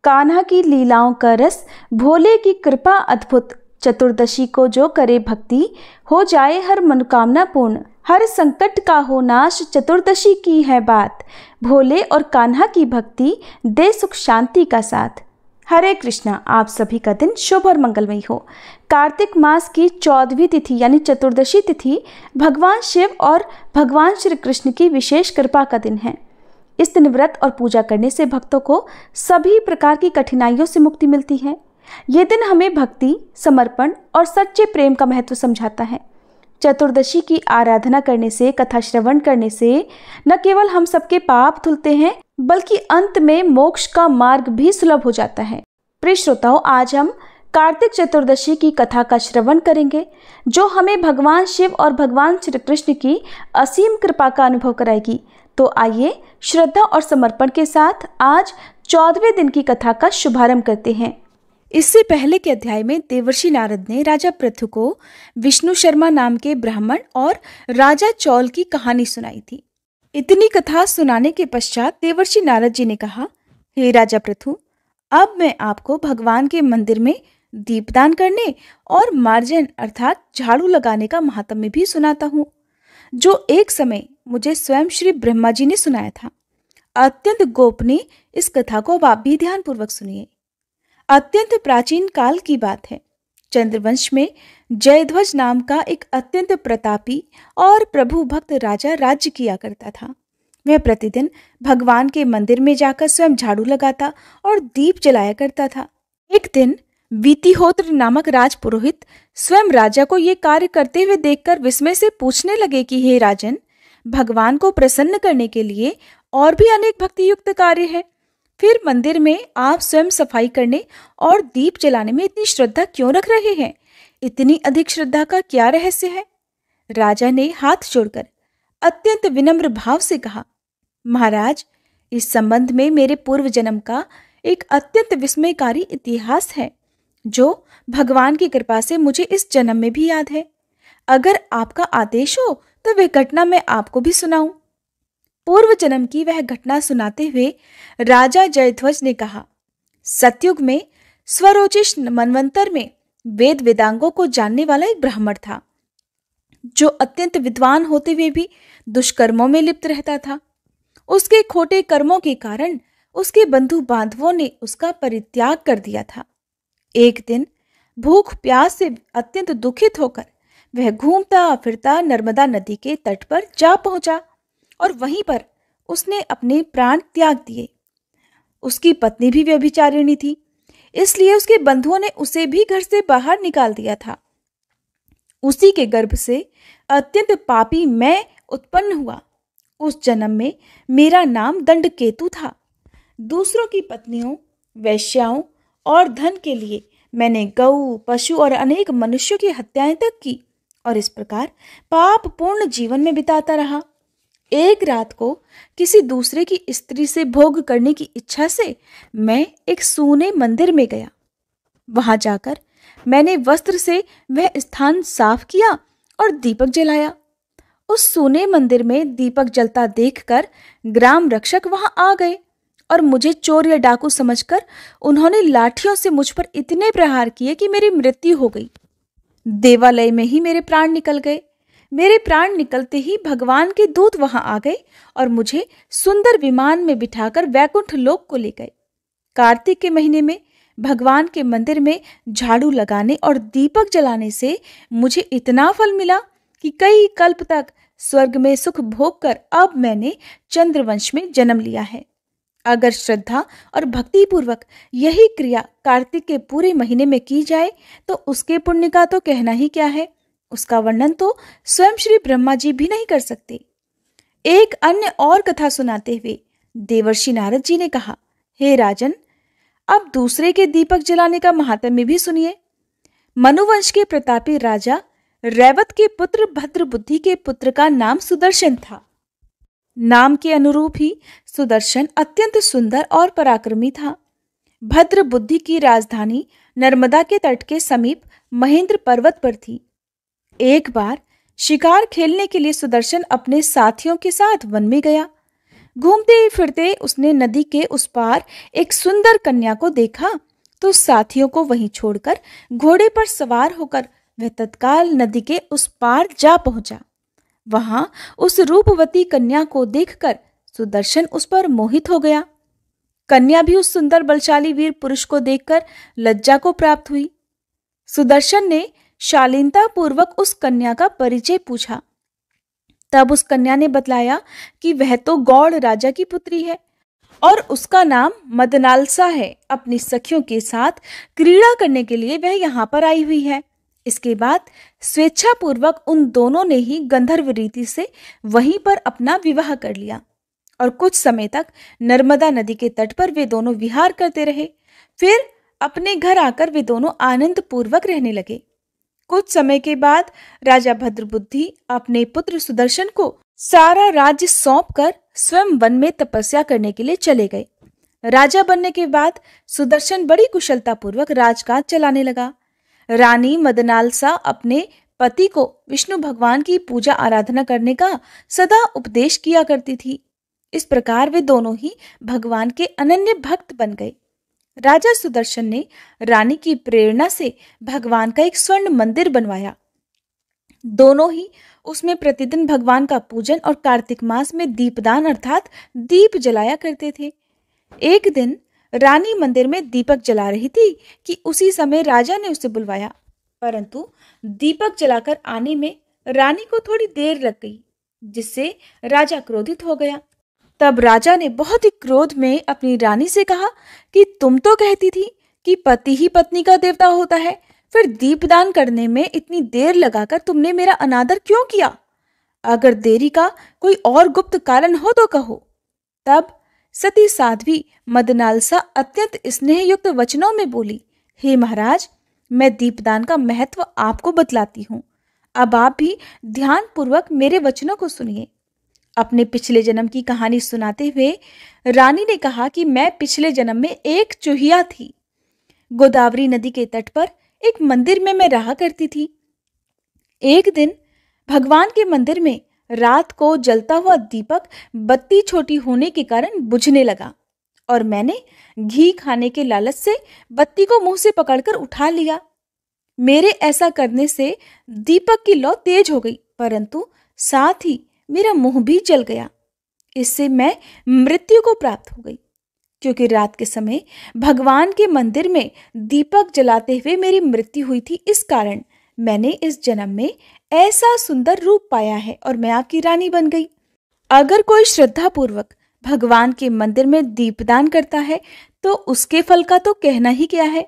कान्हा की लीलाओं का रस, भोले की कृपा अद्भुत। चतुर्दशी को जो करे भक्ति, हो जाए हर मनोकामना पूर्ण। हर संकट का हो नाश, चतुर्दशी की है बात। भोले और कान्हा की भक्ति दे सुख शांति का साथ। हरे कृष्णा। आप सभी का दिन शुभ और मंगलमय हो। कार्तिक मास की 14वीं तिथि यानी चतुर्दशी तिथि भगवान शिव और भगवान श्री कृष्ण की विशेष कृपा का दिन है। इस दिन व्रत और पूजा करने से भक्तों को सभी प्रकार की कठिनाइयों से मुक्ति मिलती है। ये दिन हमें भक्ति, समर्पण और सच्चे प्रेम का महत्व समझाता है। चतुर्दशी की आराधना करने से, कथा श्रवण करने से न केवल हम सबके पाप धुलते हैं, बल्कि अंत में मोक्ष का मार्ग भी सुलभ हो जाता है। प्रिय श्रोताओं, आज हम कार्तिक चतुर्दशी की कथा का श्रवण करेंगे, जो हमें भगवान शिव और भगवान श्री कृष्ण की असीम कृपा का अनुभव कराएगी। तो आइए श्रद्धा और समर्पण के साथ आज 14वें दिन की कथा का शुभारंभ करते हैं। इससे पहले के अध्याय में देवर्षि नारद ने राजा पृथु को विष्णु शर्मा नाम के ब्राह्मण और राजा चौल की कहानी सुनाई थी। इतनी कथा सुनाने के पश्चात देवर्षि नारद जी ने कहा, हे राजा पृथु, अब मैं आपको भगवान के मंदिर में दीपदान करने और मार्जन अर्थात झाड़ू लगाने का महात्म्य भी सुनाता हूँ, जो एक समय मुझे स्वयं श्री ब्रह्मा जी ने सुनाया था। अत्यंत गोपनीय इस कथा को आप भी ध्यानपूर्वक सुनिए। अत्यंत प्राचीन काल की बात है। चंद्रवंश में जयध्वज नाम का एक अत्यंत प्रतापी और प्रभु भक्त राजा राज्य किया करता था। वह प्रतिदिन भगवान के मंदिर में जाकर स्वयं झाड़ू लगाता और दीप जलाया करता था। एक दिन वीतिहोत्र नामक राजपुरोहित स्वयं राजा को ये कार्य करते हुए देखकर विस्मय से पूछने लगे कि हे राजन, भगवान को प्रसन्न करने के लिए और भी अनेक भक्ति युक्त कार्य है, फिर मंदिर में आप स्वयं सफाई करने और दीप जलाने में इतनी श्रद्धा क्यों रख रहे हैं? इतनी अधिक श्रद्धा का क्या रहस्य है? राजा ने हाथ जोड़कर अत्यंत विनम्र भाव से कहा, महाराज, इस संबंध में मेरे पूर्व जन्म का एक अत्यंत विस्मयकारी इतिहास है, जो भगवान की कृपा से मुझे इस जन्म में भी याद है। अगर आपका आदेश हो तो वह घटना मैं आपको भी सुनाऊं। पूर्व जन्म की वह घटना सुनाते हुए राजा जयध्वज ने कहा, सतयुग में स्वरोचिष मनवंतर में वेद वेदांगों को जानने वाला एक ब्राह्मण था, जो अत्यंत विद्वान होते हुए भी दुष्कर्मों में लिप्त रहता था। उसके खोटे कर्मों के कारण उसके बंधु बांधवों ने उसका परित्याग कर दिया था। एक दिन भूख प्यास से अत्यंत दुखित होकर वह घूमता फिरता नर्मदा नदी के तट पर जा पहुंचा और वहीं पर उसने अपने प्राण त्याग दिए। उसकी पत्नी भी व्यभिचारिणी थी, इसलिए उसके बंधुओं ने उसे भी घर से बाहर निकाल दिया था। उसी के गर्भ से अत्यंत पापी मैं उत्पन्न हुआ। उस जन्म में मेरा नाम दंडकेतु था। दूसरों की पत्नियों, वैश्याओं और धन के लिए मैंने गऊ, पशु और अनेक मनुष्यों की हत्याएं तक की और इस प्रकार पाप पूर्ण जीवन में बिताता रहा। एक रात को किसी दूसरे की स्त्री से भोग करने की इच्छा से मैं एक सूने मंदिर में गया। वहां जाकर मैंने वस्त्र से वह स्थान साफ किया और दीपक जलाया। उस सूने मंदिर में दीपक जलता देखकर ग्राम रक्षक वहां आ गए और मुझे चोर या डाकू समझकर उन्होंने लाठियों से मुझ पर इतने प्रहार किए कि मेरी मृत्यु हो गई। देवालय में ही मेरे प्राण निकल गए। मेरे प्राण निकलते ही भगवान के दूत वहां आ गए और मुझे सुंदर विमान में बिठाकर वैकुंठ लोक को ले गए। कार्तिक के महीने में भगवान के मंदिर में झाड़ू लगाने और दीपक जलाने से मुझे इतना फल मिला कि कई कल्प तक स्वर्ग में सुख भोग कर अब मैंने चंद्रवंश में जन्म लिया है। अगर श्रद्धा और भक्ति पूर्वक यही क्रिया कार्तिक के पूरे महीने में की जाए तो उसके पुण्य का तो कहना ही क्या है। उसका वर्णन तो स्वयं श्री ब्रह्मा जी भी नहीं कर सकते। एक अन्य और कथा सुनाते हुए देवर्षि नारद जी ने कहा, हे राजन, अब दूसरे के दीपक जलाने का महात्म्य भी सुनिए। मनुवंश के प्रतापी राजा रैवत के पुत्र भद्रबुद्धि के पुत्र का नाम सुदर्शन था। नाम के अनुरूप ही सुदर्शन अत्यंत सुंदर और पराक्रमी था। भद्रबुद्धि की राजधानी नर्मदा के तट के समीप महेंद्र पर्वत पर थी। एक बार शिकार खेलने के लिए सुदर्शन अपने साथियों के साथ वन में गया। घूमते फिरते उसने नदी के उस पार एक सुंदर कन्या को देखा तो साथियों को वहीं छोड़कर घोड़े पर सवार होकर वह तत्काल नदी के उस पार जा पहुंचा। वहां उस रूपवती कन्या को देखकर सुदर्शन उस पर मोहित हो गया। कन्या भी उस सुंदर बलशाली वीर पुरुष को देखकर लज्जा को प्राप्त हुई। सुदर्शन ने शालीनता पूर्वक उस कन्या का परिचय पूछा। तब उस कन्या ने बतलाया कि वह तो गौड़ राजा की पुत्री है और उसका नाम मदनालसा है। अपनी सखियों के साथ क्रीड़ा करने के लिए वह यहाँ पर आई हुई है। इसके बाद स्वेच्छा पूर्वक उन दोनों ने ही गंधर्व रीति से वहीं पर अपना विवाह कर लिया और कुछ समय तक नर्मदा नदी के तट पर वे दोनों विहार करते रहे। फिर अपने घर आकर वे दोनों आनंद पूर्वक रहने लगे। कुछ समय के बाद राजा भद्रबुद्धि अपने पुत्र सुदर्शन को सारा राज्य सौंपकर स्वयं वन में तपस्या करने के लिए चले गए। राजा बनने के बाद सुदर्शन बड़ी कुशलता पूर्वक राजकाज चलाने लगा। रानी मदनालसा अपने पति को विष्णु भगवान की पूजा आराधना करने का सदा उपदेश किया करती थी। इस प्रकार वे दोनों ही भगवान के अनन्य भक्त बन गए। राजा सुदर्शन ने रानी की प्रेरणा से भगवान का एक स्वर्ण मंदिर बनवाया। दोनों ही उसमें प्रतिदिन भगवान का पूजन और कार्तिक मास में दीपदान अर्थात दीप जलाया करते थे। एक दिन रानी मंदिर में दीपक जला रही थी कि उसी समय राजा ने उसे बुलवाया, परंतु दीपक जलाकर आने में रानी को थोड़ी देर लग गई, जिससे राजा क्रोधित हो गया। तब राजा ने बहुत ही क्रोध में अपनी रानी से कहा कि तुम तो कहती थी कि पति ही पत्नी का देवता होता है, फिर दीपदान करने में इतनी देर लगाकर तुमने मेरा अनादर क्यों किया? अगर देरी का कोई और गुप्त कारण हो तो कहो। तब सती साध्वी मदनालसा अत्यंत स्नेहयुक्त वचनों में बोली, हे महाराज, मैं दीपदान का महत्व आपको बतलाती हूँ। अब आप भी ध्यान पूर्वक मेरे वचनों को सुनिए। अपने पिछले जन्म की कहानी सुनाते हुए रानी ने कहा कि मैं पिछले जन्म में एक चूहिया थी। गोदावरी नदी के तट पर एक मंदिर में मैं रहा करती थी। एक दिन भगवान के मंदिर में रात को जलता हुआ दीपक बत्ती छोटी होने के कारण बुझने लगा और मैंने घी खाने के लालच से बत्ती को मुंह से पकड़कर उठा लिया। मेरे ऐसा करने से दीपक की लौ तेज हो गई, परंतु साथ ही मेरा मुंह भी जल गया। इससे मैं मृत्यु को प्राप्त हो गई। क्योंकि रात के समय भगवान के मंदिर में दीपक जलाते हुए मेरी मृत्यु हुई थी, इस कारण मैंने इस जन्म में ऐसा सुंदर रूप पाया है और मैं आपकी रानी बन गई। अगर कोई श्रद्धा पूर्वक भगवान के मंदिर में दीपदान करता है तो उसके फल का तो कहना ही क्या है।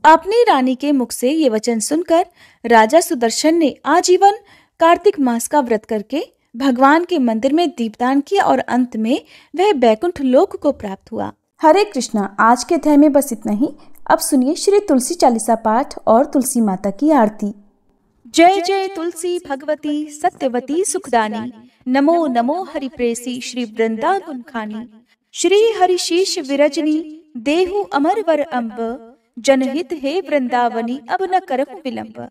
अपनी रानी के मुख से ये वचन सुनकर राजा सुदर्शन ने आजीवन कार्तिक मास का व्रत करके भगवान के मंदिर में दीपदान किया और अंत में वह बैकुंठ लोक को प्राप्त हुआ। हरे कृष्णा। आज के अध्याय में बस इतना ही। अब सुनिए श्री तुलसी चालीसा पाठ और तुलसी माता की आरती। जय जय तुलसी भगवती सत्यवती सुखदानी, नमो नमो हरिप्रेसी श्री वृंदा गुणखानी। श्री हरिशीष विरजनी देहु अमर वर अम्ब, जनहित हे वृंदावनी अब न करहु विलंब।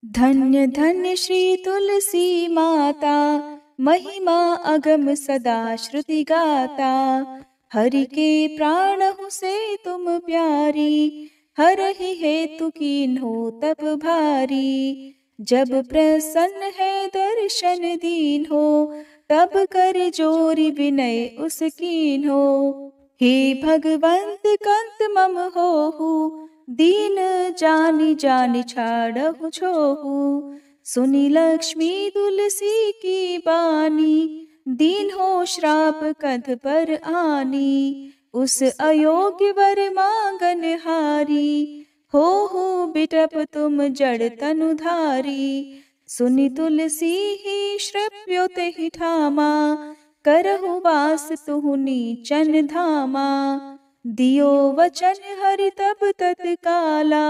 धन्य धन्य श्री तुलसी माता, महिमा अगम सदा श्रुति गाता। हरि के प्राण हूँ से तुम प्यारी, हर ही हेतु कीन्हो तब भारी। जब प्रसन्न है दर्शन दीन हो, तब कर जोरी विनय उस कीन्हो। हे भगवंत कंत मम होहु, दीन जानि जानि छाड़हु छोहु। सुनी लक्ष्मी तुलसी की बानी, दीन हो श्राप कध पर आनी। उस अयोग्य वर मांगन हारी, हो बिटप तुम जड़ तनुधारी। सुनी तुलसी ही श्रव्यो तेहि ठामा, करहु वास तुहु नीचन धामा। दियो वचन हरि तब तत्काला,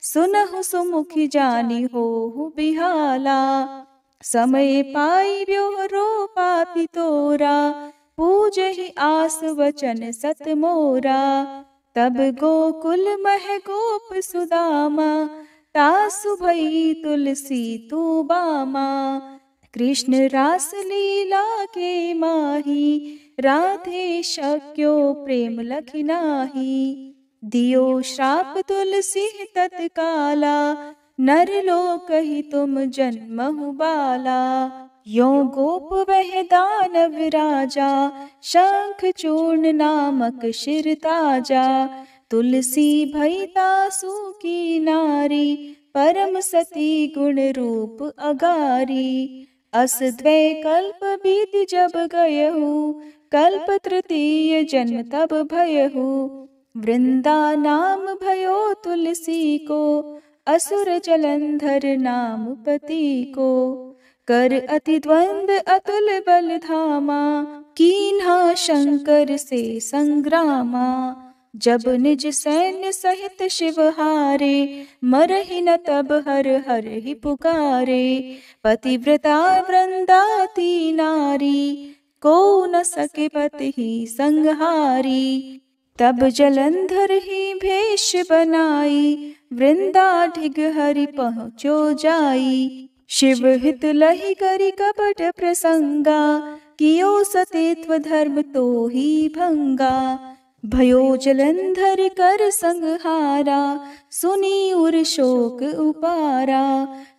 सुनहु सुमुखी जानी होहु बिहाला। समय पाई ब्योहरो पापी तोरा, पूजहि आस वचन सत मोरा। तब गोकुल मह गोप सुदामा, तासु भई तुलसी तू बामा। कृष्ण रास लीला के माही, राधे शक्यो प्रेम लखि नाही। दियो श्राप तुलसी तत्काला, नर लोक ही तुम जन्महु बाला। यो गोप वह दानव राजा, शंख चूर्ण नामक शिर ताजा। तुलसी भई तासु की नारी, परम सती गुण रूप अगारी। अस द्वै कल्प बीत जब गयहु, कल्प तृतीय जन्म तब भयहु। वृंदा नाम भयो तुलसी को, असुर जलंधर नाम पति को। कर अति द्वंद अतुल बल धामा, कीन्हा शंकर से संग्रामा। जब निज सैन्य सहित शिव हारे, मरहि न तब हर हर ही पुकारे। पतिव्रता वृंदाती नारी, को न सके पति ही संहारी। तब जलंधर ही भेष बनाई, वृंदा ढिग हरि पहुँचो जाई। शिव हित लहि करि कपट प्रसंगा, कियो सतीत्व धर्म तो ही भंगा। भयो जलंधर कर संहारा, सुनी उर शोक उपारा।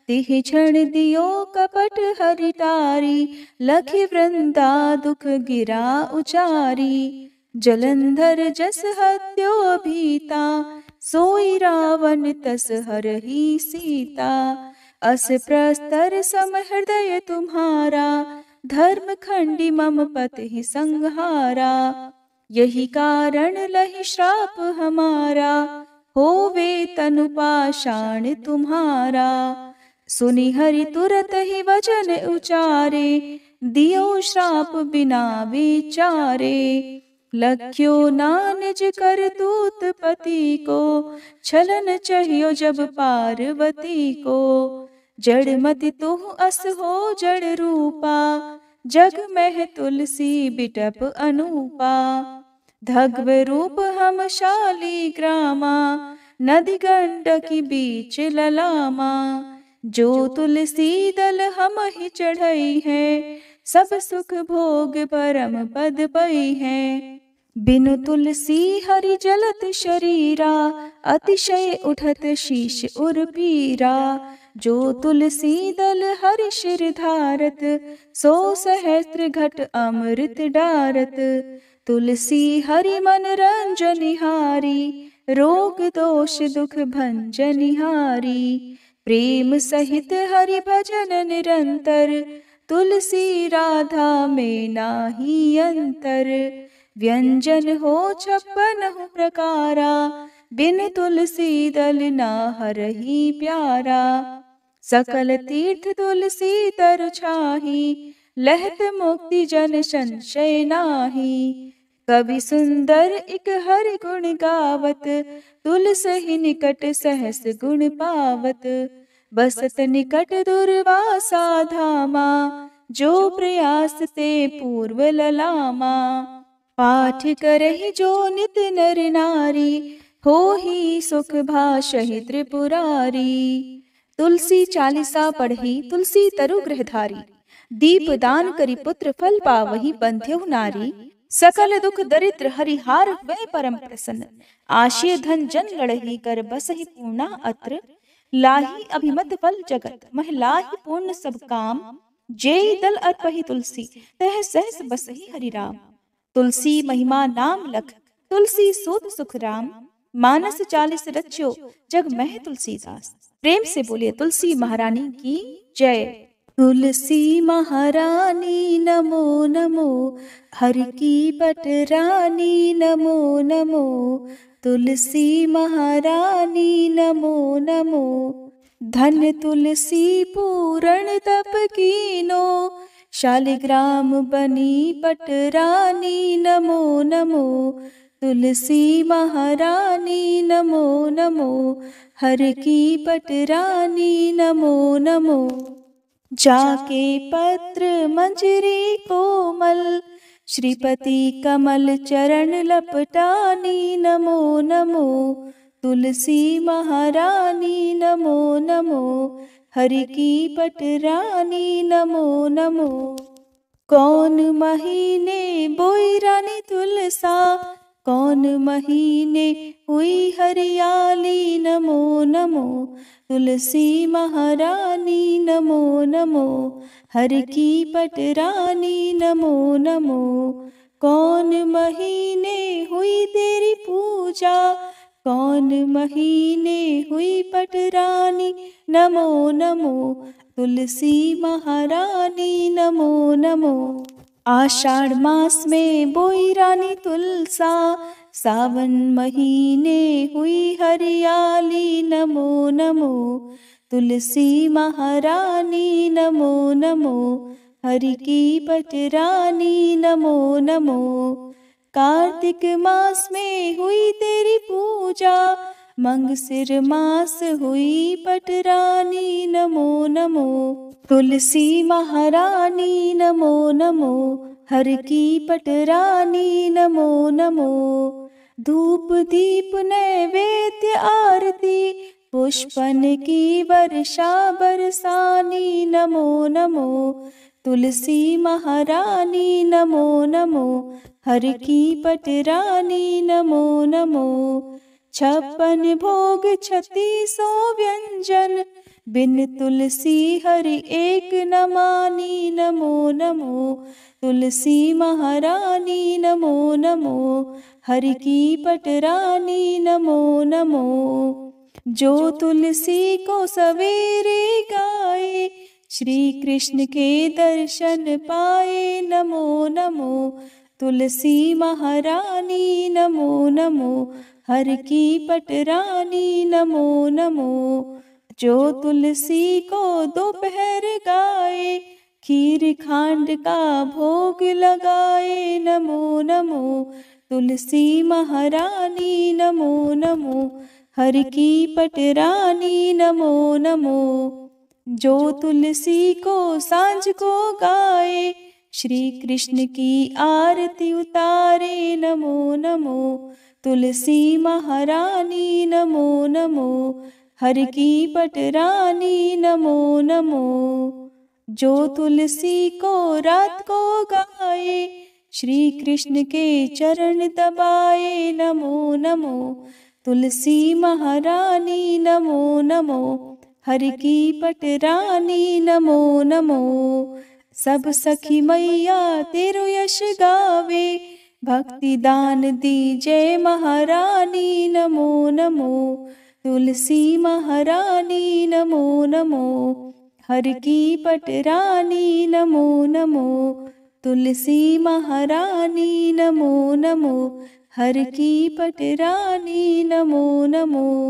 तिह क्षण दियो कपट हरि टारी, लखि वृंदा दुख गिरा उचारी। जलंधर जस हत्यो भीता, सोई रावण तस हरहि सीता। अस प्रस्तर सम हृदय तुम्हारा, धर्म खंडी मम पति संहारा। यही कारण लहि श्राप हमारा, होवे तनु पाषाण तुम्हारा। सुनि हरि तुरत ही वचन उचारे, दियो श्राप बिना विचारे। लख्यो ना निज करतूत पति को, छलन चाहियो जब पार्वती को। जड़ मति तुह अस हो जड़ रूपा, जग में तुलसी बिटप अनूपा। धग्व रूप हम शाली ग्रामा, नदी गंडकी बीच ललामा। जो तुलसी दल हम ही चढ़ई है, सब सुख भोग परम पद पई है। बिनु तुलसी हरि जलत शरीरा, अतिशय उठत शीश उर पीरा। जो तुलसी दल हरि शिर धारत, सो सहस्त्र घट अमृत डारत। तुलसी हरि मन रंजनिहारी, रोग दोष दुख भंजनिहारी। प्रेम सहित हरि भजन निरंतर, तुलसी राधा में नाही अंतर। व्यंजन हो 56 प्रकारा, बिन तुलसी दल ना हरहि प्यारा। सकल तीर्थ तुलसी तर छाही, लहत मुक्ति जन संशय नाही। कवि सुंदर इक हरि गुण गावत, तुलसी निकट सहस गुण पावत। बसत निकट दुर्वासा धामा, जो प्रयास ते पूर्व ललामा। पाठ करहि जो नित नर नारी, हो ही सुख भाषहि त्रिपुरारी। तुलसी चालीसा पढ़ी तुलसी तरु गृहधारी, दीप दान करि पुत्र फल पावहि बंध्यहु नारी। सकल दुख दरिद्र हरिहार वै परम प्रसन्न, आशय धन जन लड़ही कर बसहि पूर्णा अत्र। लाही अभिमत फल जगत, मह लाही पूर्ण सब काम। जेहि दल अर्पहि तुलसी, तह सहस बसहि हरि राम। तुलसी महिमा नाम लख, तुलसी सूत सुख राम। मानस 40 रच्यो, जग मह तुलसीदास। प्रेम से बोलिए तुलसी महारानी की जय। तुलसी महारानी नमो नमो, हर की पटरानी नमो नमो। तुलसी महारानी नमो नमो, धन तुलसी पूरण तप कीनो। शालिग्राम बनी पटरानी नमो नमो। तुलसी महारानी नमो नमो, हर की पटरानी नमो नमो। जाके पत्र मंजरी कोमल, श्रीपति कमल चरण लपटानी नमो नमो। तुलसी महारानी नमो नमो, हरि की पटरानी नमो नमो। कौन महीने बोई रानी तुलसा, कौन महीने हुई हरियाली। नमो नमो तुलसी महारानी, नमो नमो हर की पटरानी। नमो नमो कौन महीने हुई तेरी पूजा, कौन महीने हुई पटरानी। नमो नमो तुलसी महारानी, नमो नमो। आषाढ़ मास में बोई रानी तुलसा, सावन महीने हुई हरियाली। नमो नमो तुलसी महारानी, नमो नमो हरि की पटरानी। नमो नमो कार्तिक मास में हुई तेरी पूजा, मंगसिर मास हुई पटरानी। नमो नमो तुलसी महारानी, नमो नमो हर की पटरानी। नमो नमो धूप दीप नैवेद्य आरती, पुष्पन की वर्षा बरसानी। नमो नमो तुलसी महारानी, नमो नमो हर की पटरानी। नमो नमो 56 भोग 3600 व्यंजन, बिन तुलसी हरि एक न मानी। नमो नमो तुलसी महारानी, नमो नमो हरि की पटरानी। नमो नमो जो तुलसी को सवेरे गाए, श्री कृष्ण के दर्शन पाए। नमो नमो तुलसी महारानी, नमो नमो हर की पटरानी। नमो नमो जो तुलसी को दोपहर गाए, खीर खांड का भोग लगाए। नमो नमो तुलसी महारानी, नमो नमो हर की पटरानी। नमो नमो जो तुलसी को सांझ को गाए, श्री कृष्ण की आरती उतारे। नमो नमो तुलसी महारानी, नमो नमो हर की पटरानी। नमो नमो जो तुलसी को रात को गाए, श्री कृष्ण के चरण दबाए। नमो नमो तुलसी महारानी, नमो नमो हर की पटरानी। नमो नमो सब सखी मैया तेरो यश गावे, भक्ति दान दीजे महारानी। नमो नमो तुलसी महारानी, नमो नमो हर की पटरानी। नमो नमो तुलसी महारानी, नमो नमो हर की पटरानी। नमो नमो।